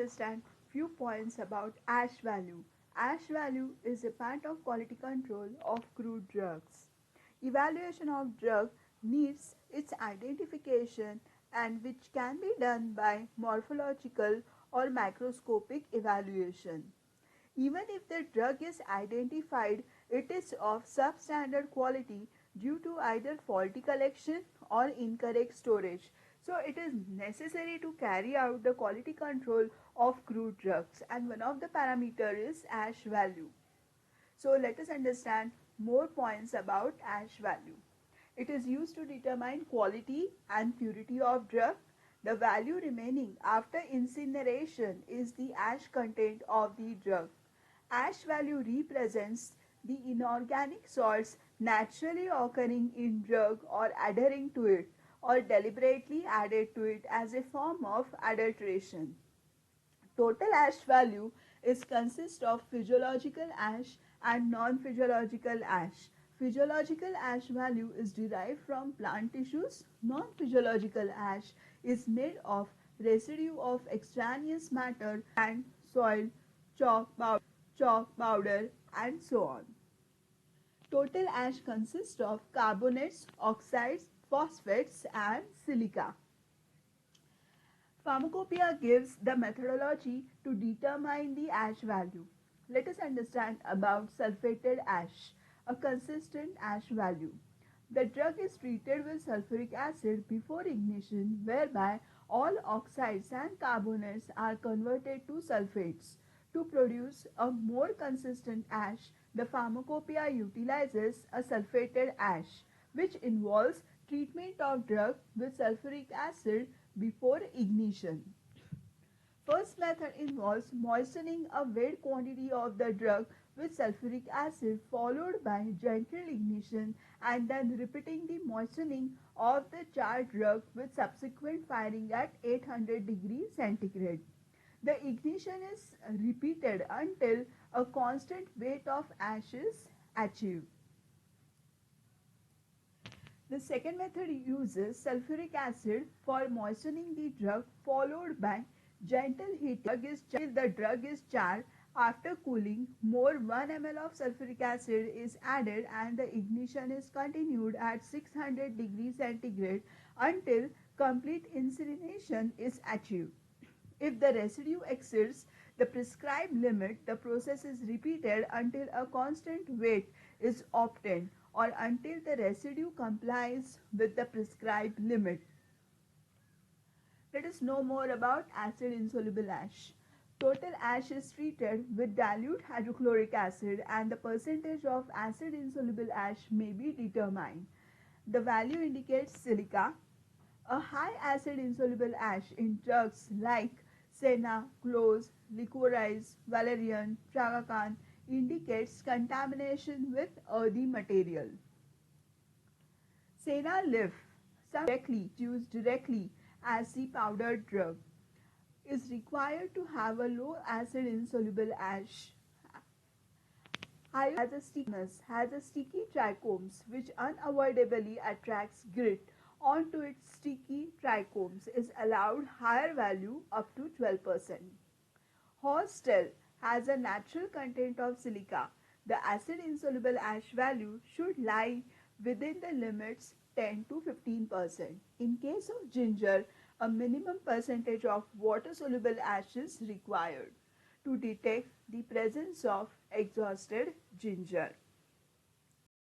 understand few points about ash value. Ash value is a part of quality control of crude drugs. Evaluation of drug needs its identification and which can be done by morphological or microscopic evaluation. Even if the drug is identified, it is of substandard quality due to either faulty collection or incorrect storage. So it is necessary to carry out the quality control of crude drugs, and one of the parameter is ash value. So let us understand more points about ash value. It is used to determine quality and purity of drug. The value remaining after incineration is the ash content of the drug. Ash value represents the inorganic salts naturally occurring in drug or adhering to it or deliberately added to it as a form of adulteration. Total ash value is consist of physiological ash and non-physiological ash. Physiological ash value is derived from plant tissues. Non-physiological ash is made of residue of extraneous matter and soil, chalk powder, and so on. Total ash consists of carbonates, oxides, phosphates, and silica. Pharmacopoeia gives the methodology to determine the ash value. Let us understand about sulfated ash, a consistent ash value. The drug is treated with sulfuric acid before ignition, whereby all oxides and carbonates are converted to sulfates. To produce a more consistent ash, the pharmacopoeia utilizes a sulfated ash, which involves treatment of drug with sulfuric acid before ignition. First method involves moistening a weight quantity of the drug with sulfuric acid followed by gentle ignition and then repeating the moistening of the charred drug with subsequent firing at 800 degrees centigrade. The ignition is repeated until a constant weight of ash is achieved. The second method uses sulfuric acid for moistening the drug followed by gentle heat till the drug is charred. After cooling, more 1 ml of sulfuric acid is added and the ignition is continued at 600 degrees centigrade until complete incineration is achieved. If the residue exceeds the prescribed limit, the process is repeated until a constant weight is obtained or until the residue complies with the prescribed limit. Let us know more about acid-insoluble ash. Total ash is treated with dilute hydrochloric acid and the percentage of acid-insoluble ash may be determined. The value indicates silica. A high acid-insoluble ash in drugs like senna, close, licorice, valerian, tragacan indicates contamination with earthy material. Senna leaf, used directly as the powdered drug, is required to have a low acid insoluble ash. Has a sticky trichomes which unavoidably attracts grit onto its sticky trichomes is allowed higher value up to 12%. Horse has a natural content of silica. The acid insoluble ash value should lie within the limits 10 to 15%. In case of ginger, a minimum percentage of water soluble ash is required to detect the presence of exhausted ginger.